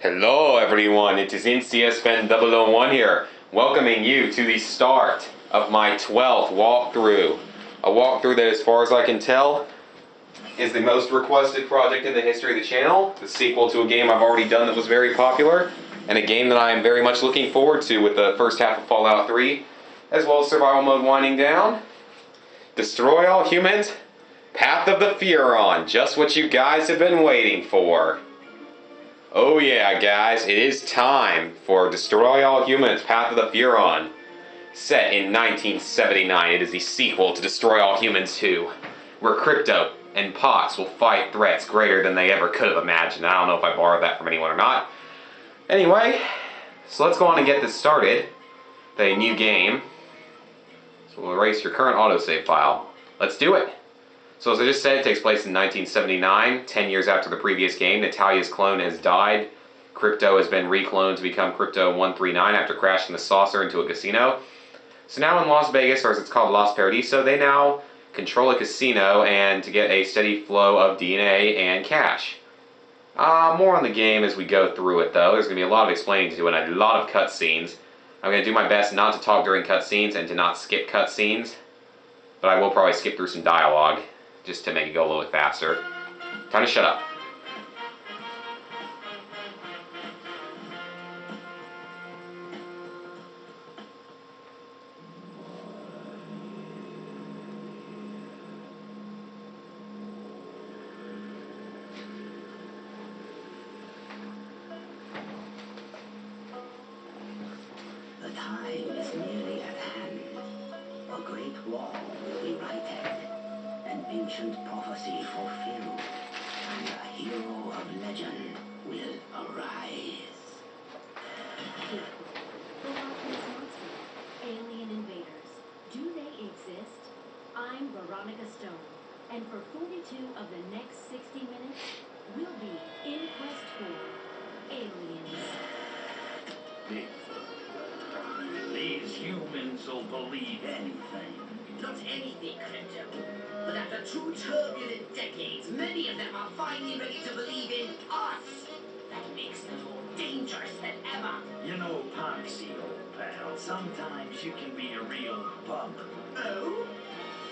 Hello everyone, it is NCSFan001 here, welcoming you to the start of my 12th walkthrough. A walkthrough that, as far as I can tell, is the most requested project in the history of the channel. The sequel to a game I've already done that was very popular, and a game that I am very much looking forward to with the first half of Fallout 3, as well as survival mode winding down. Destroy All Humans, Path of the Furon, just what you guys have been waiting for. Oh yeah, guys, it is time for Destroy All Humans, Path of the Furon. Set in 1979, it is the sequel to Destroy All Humans 2, where Crypto and Pox will fight threats greater than they ever could have imagined. I don't know if I borrowed that from anyone or not. Anyway, so let's go on and get this started. The new game. So we'll erase your current autosave file. Let's do it. So as I just said, it takes place in 1979, 10 years after the previous game. Natalia's clone has died. Crypto has been recloned to become Crypto-139 after crashing the saucer into a casino. So now in Las Vegas, or as it's called Las Paradiso, they now control a casino and to get a steady flow of DNA and cash. More on the game as we go through it though. There's going to be a lot of explaining to do and a lot of cutscenes. I'm going to do my best not to talk during cutscenes and to not skip cutscenes. But I will probably skip through some dialogue, just to make it go a little bit faster. Time to shut up. The time is nearly at hand. A great war will be righted, an ancient prophecy fulfilled, and a hero of legend will arise. The Loch Monster, alien invaders. Do they exist? I'm Veronica Stone, and for 42 of the next 60 minutes, we'll be in quest for aliens. These humans will believe anything. Not anything, Crypto. But after 2 turbulent decades, many of them are finally ready to believe in us. That makes them more dangerous than ever. You know, Poxy, old pal, sometimes you can be a real bump. Oh?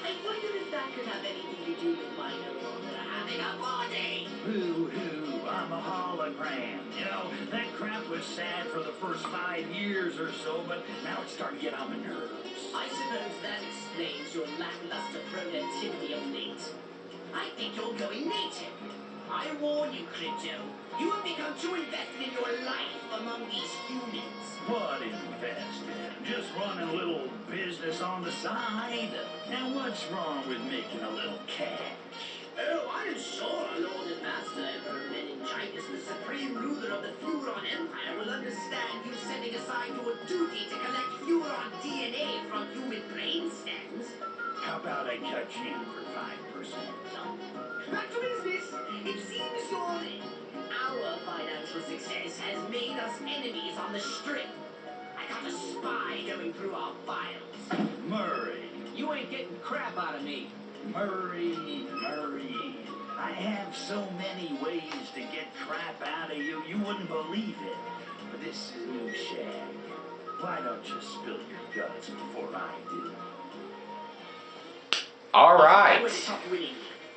I wonder if that could have anything to do with my no longer having a body. Hoo-hoo, I'm a hologram. You know, that crap was sad for the first 5 years or so, but now it's starting to get on my nerves. I suppose that explains your lackluster productivity of late. I think you're going native. I warn you, Crypto. You have become too invested in your life among these humans. What invested? Just running a little business on the side. Now what's wrong with making a little cash? Oh, I'm sure Lord and Master Emperor Meningitis, the supreme ruler of the Furon Empire, will understand you setting aside your duty to collect Furon DNA from human brain stems. How about I cut you in for 5%? Back to business. It seems our financial success has made us enemies on the Strip. I got a spy going through our files. Murray. You ain't getting crap out of me. Murray. I have so many ways to get crap out of you, you wouldn't believe it. But this is new shag. Why don't you spill your guts before I do? Alright.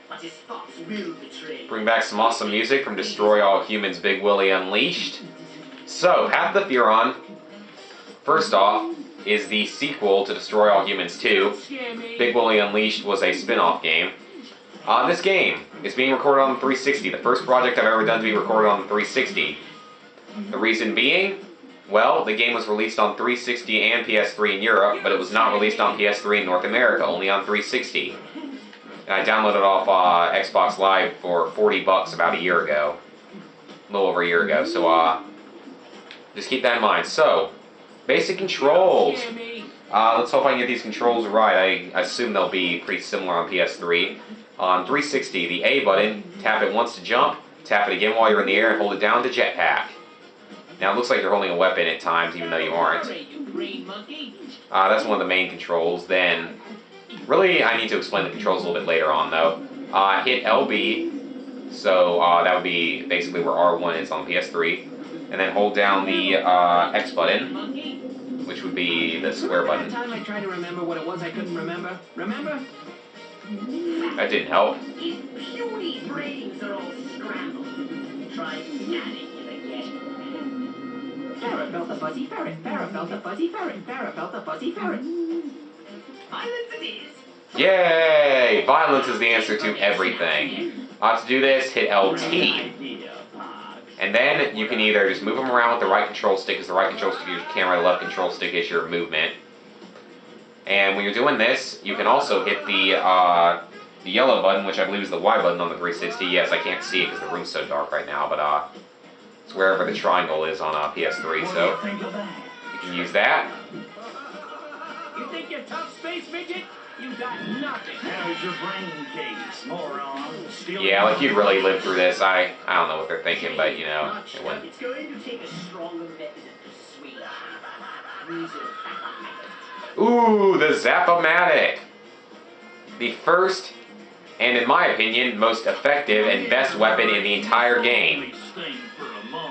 But his thoughts will betray. Bring back some awesome music from Destroy All Humans Big Willie Unleashed. So, Path of the Furon, first off, is the sequel to Destroy All Humans 2. Big Willie Unleashed was a spin-off game. This game is being recorded on the 360, the first project I've ever done to be recorded on the 360. The reason being, well, the game was released on 360 and PS3 in Europe, but it was not released on PS3 in North America, only on 360. And I downloaded it off Xbox Live for $40 about a year ago. A little over a year ago, so just keep that in mind. So, basic controls. Let's hope I can get these controls right. I assume they'll be pretty similar on PS3. On 360, the A button, tap it once to jump, tap it again while you're in the air, and hold it down to jetpack. Now it looks like you're holding a weapon at times, even though you aren't. That's one of the main controls. Then, really, I need to explain the controls a little bit later on, though. Hit LB, so that would be basically where R1 is on PS3. and then hold down the X button, Monkey? which would be the square Remember button. that time I tried to remember what it was I couldn't remember? Remember? That didn't help. His puny brains are all scrambled. Try scanning him again. Farrah felt the fuzzy ferret. Farrah felt the fuzzy ferret. Farrah felt the fuzzy ferret. Violence it is. Yay! Violence is the answer to everything. To do this, hit LT. Idea, Pox. And then you can either just move them around with the right control stick, because the right control stick is your camera, the left control stick is your movement. And when you're doing this, you can also hit the yellow button, which I believe is the Y button on the 360. Yes, I can't see it because the room's so dark right now, but it's wherever the triangle is on PS3, What do so you think of that? you can use that. You think you're tough, space midget? You got nothing. How's your brain case, moron? Still Yeah, like you'd really live through this. I don't know what they're thinking, but you know, Not it sure. wouldn't. It's going to take a stronger method of persuasion. Use it. Ooh, the Zap-O-Matic! The first, and in my opinion, most effective and best weapon in the entire game.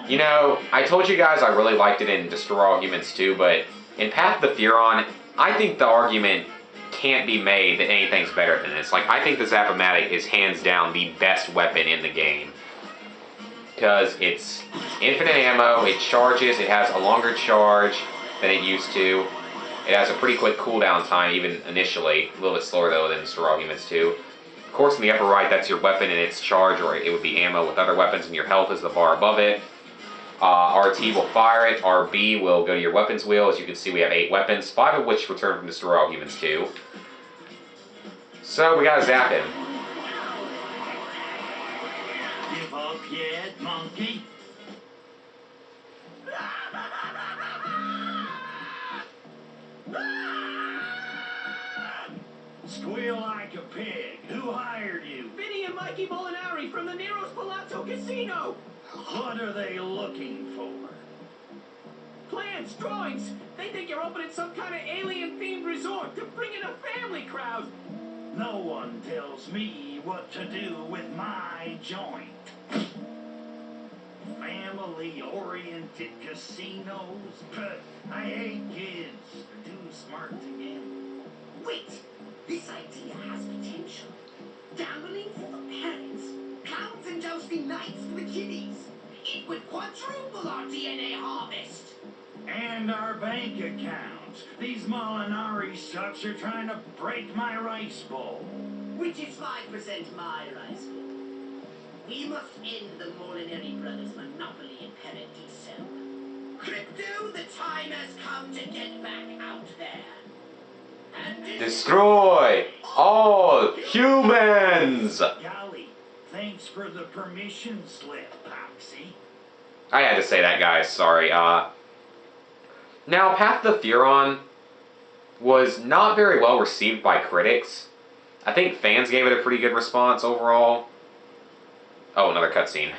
You know, I told you guys I really liked it in Destroy All Humans 2, but in Path of the Furon, I think the argument can't be made that anything's better than this. Like, I think the Zap-O-Matic is hands down the best weapon in the game. Because it's infinite ammo, it charges, it has a longer charge than it used to. It has a pretty quick cooldown time, even initially. A little bit slower, though, than Destroy All Humans 2. Of course, in the upper right, that's your weapon and its charge, or it would be ammo with other weapons, and your health is the bar above it. RT will fire it, RB will go to your weapons wheel. As you can see, we have 8 weapons, 5 of which return from Destroy All Humans 2. So, we gotta zap him. Give up yet, monkey? Squeal like a pig. Who hired you? Vinny and Mikey Molinari from the Nero's Palazzo Casino. What are they looking for? Plans, drawings. They think you're opening some kind of alien-themed resort to bring in a family crowd. No one tells me what to do with my joint. Family-oriented casinos? But I hate kids. They're too smart to gamble. Wait, this idea has potential. Gambling for the parents, clowns and jousting knights for the kiddies. It would quadruple our DNA harvest. And our bank accounts. These Molinari sucks are trying to break my rice bowl. Which is 5% my rice bowl. We must end the Molinari brothers' monopoly in Paradiso. Crypto, the time has come to get back out there. And Destroy all humans! Golly, thanks for the permission slip, Poxy. I had to say that, guys. Sorry. Now, Path of the Furon was not very well received by critics. I think fans gave it a pretty good response overall. Oh, another cutscene.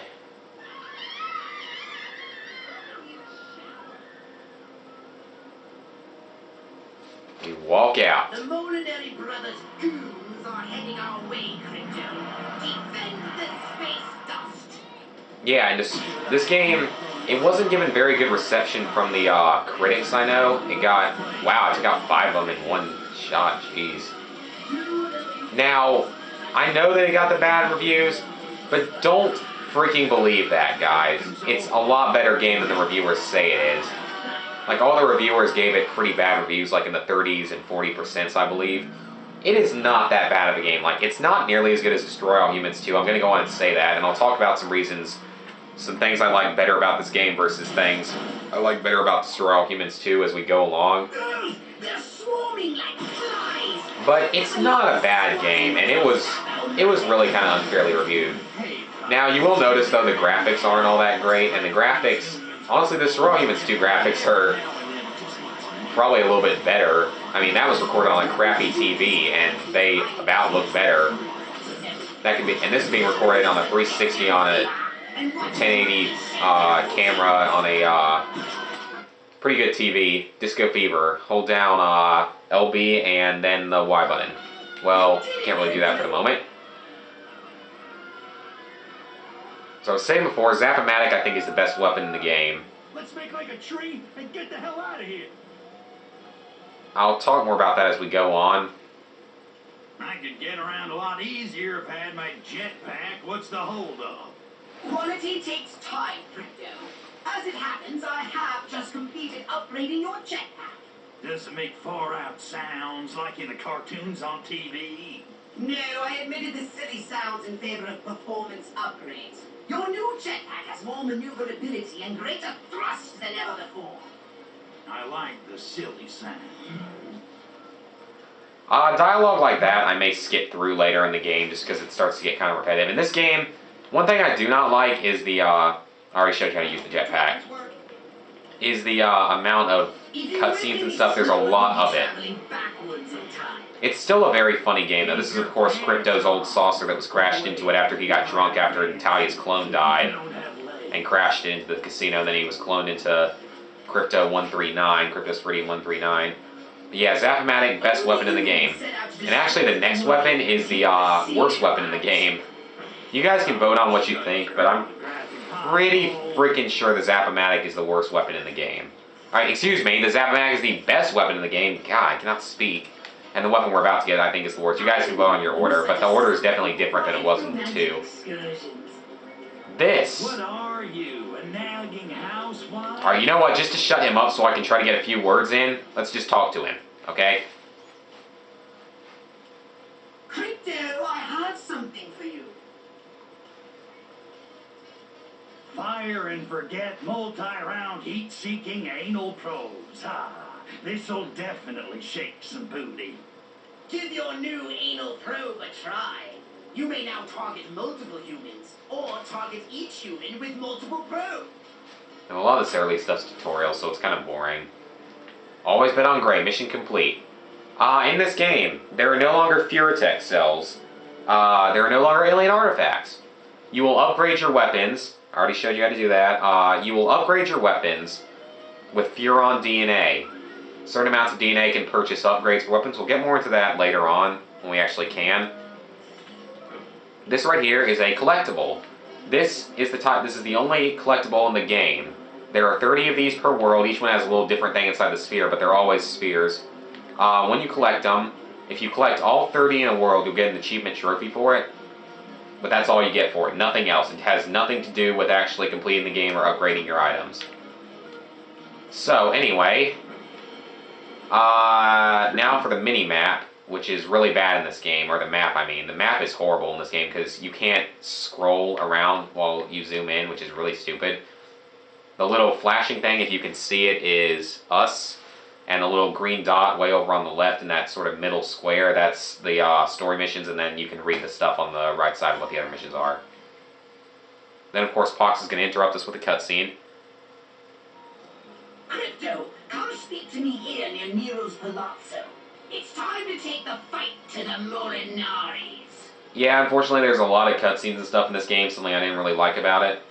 You walk out. the Molinari brothers' goons are heading our way, Crypto. Defend the space dust. Yeah, and this game, it wasn't given very good reception from the critics, I know. It got, wow, I took out 5 of them in one shot, jeez. Now, I know that it got the bad reviews, but don't freaking believe that, guys. It's a lot better game than the reviewers say it is. Like, all the reviewers gave it pretty bad reviews, like in the 30s and 40%, I believe. It is not that bad of a game. Like, it's not nearly as good as Destroy All Humans 2. I'm going to go on and say that, and I'll talk about some reasons, some things I like better about this game versus things I like better about Destroy All Humans 2 as we go along. They're swarming like flies. But it's not a bad game, and it was really kind of unfairly reviewed. Now, you will notice, though, the graphics aren't all that great, and the graphics, honestly, the Destroy All Humans 2 graphics are probably a little bit better. I mean, that was recorded on a crappy TV, and they about look better. That could be, and this is being recorded on a 360 on a 1080 camera on a pretty good TV. Disco Fever. Hold down LB and then the Y button. Well, can't really do that for the moment. So I was saying before, Zap-O-Matic I think is the best weapon in the game. Let's make like a tree and get the hell out of here. I'll talk more about that as we go on. I could get around a lot easier if I had my jetpack. What's the holdup? Quality takes time, Crypto. As it happens, I have just completed upgrading your jetpack. Does it make far out sounds like in the cartoons on TV? No, I omitted the silly sounds in favor of performance upgrades. Your new jetpack has more maneuverability and greater thrust than ever before. I like the silly sound. Dialogue like that I may skip through later in the game just because it starts to get kind of repetitive. In this game, one thing I do not like is the, I already showed you how to use the jetpack, is the amount of cutscenes and stuff. There's a lot of it. It's still a very funny game, though. This is, of course, Crypto's old saucer that was crashed into it after he got drunk after Natalia's clone died and crashed it into the casino. Then he was cloned into Crypto 139, Crypto's 139. But yeah, Zap-O-Matic, best weapon in the game. And actually, the next weapon is the worst weapon in the game. You guys can vote on what you think, but I'm pretty freaking sure the Zap-O-Matic is the worst weapon in the game. Alright, excuse me, the Zap-O-Matic is the best weapon in the game. God, I cannot speak. And the weapon we're about to get, I think, is the worst. You guys can vote on your order, but the order is definitely different than it was in 2. This. What are you, a nagging housewife? Alright, you know what? Just to shut him up so I can try to get a few words in, let's just talk to him, okay? Crypto, I have something for you. Fire and forget multi-round heat-seeking anal probes. This'll definitely shake some booty. Give your new anal probe a try. You may now target multiple humans, or target each human with multiple probes. And a lot of this early stuff's tutorial, so it's kind of boring. Always bet on gray. Mission complete. In this game, there are no longer Furatech cells. There are no longer alien artifacts. You will upgrade your weapons. I already showed you how to do that. You will upgrade your weapons with furon DNA. Certain amounts of DNA can purchase upgrades for weapons. We'll get more into that later on, when we actually can. This right here is a collectible. This is the only collectible in the game. There are 30 of these per world. Each one has a little different thing inside the sphere, but they're always spheres. When you collect them, if you collect all 30 in a world, you'll get an achievement trophy for it. But that's all you get for it, nothing else. It has nothing to do with actually completing the game or upgrading your items. So, anyway, now for the mini-map, which is really bad in this game, or the map, I mean. The map is horrible in this game because you can't scroll around while you zoom in, which is really stupid. The little flashing thing, if you can see it, is us, and the little green dot way over on the left in that sort of middle square, that's the story missions, and then you can read the stuff on the right side of what the other missions are. Then, of course, Pox is going to interrupt us with a cutscene. Crypto, come speak to me here near Nero's Palazzo. It's time to take the fight to the Molinaris. Yeah, unfortunately there's a lot of cutscenes and stuff in this game, something I didn't really like about it.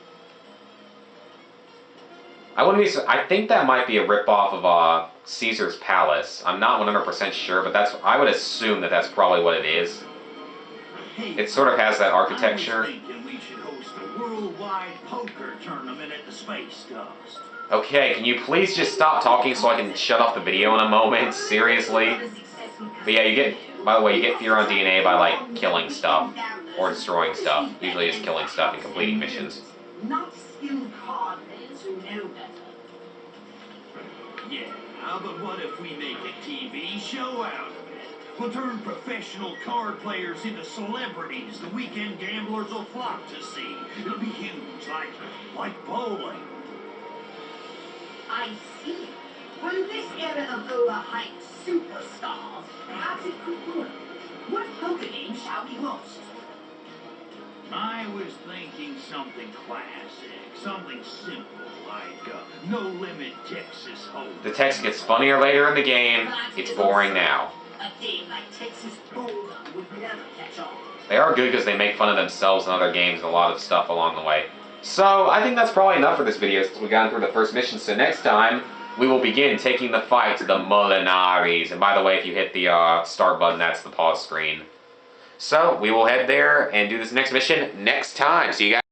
I think that might be a ripoff of Caesar's Palace. I'm not 100% sure, but I would assume that that's probably what it is. It sort of has that architecture. I was thinking we should host a worldwide poker tournament at the Space Dust. Okay, can you please just stop talking so I can shut off the video in a moment? Seriously? But yeah, by the way, you get furon DNA by, like, killing stuff. Or destroying stuff. Usually it's killing stuff and completing missions. Not skilled card players who know better. Yeah, but what if we make a TV show out of it? We'll turn professional card players into celebrities the weekend gamblers will flock to see. It'll be huge, like bowling. I see. Well, in this era of overhyped superstars, perhaps it could work. What poker game shall we host? I was thinking something classic, something simple, like No Limit Texas Hold'em. The text gets funnier later in the game. It's boring now. A game like Texas Hold'em would never catch on. They are good because they make fun of themselves in other games and a lot of stuff along the way. So, I think that's probably enough for this video since we've gotten through the first mission. So next time, we will begin taking the fight to the Molinaris. And by the way, if you hit the start button, that's the pause screen. So, we will head there and do this next mission next time. See you guys.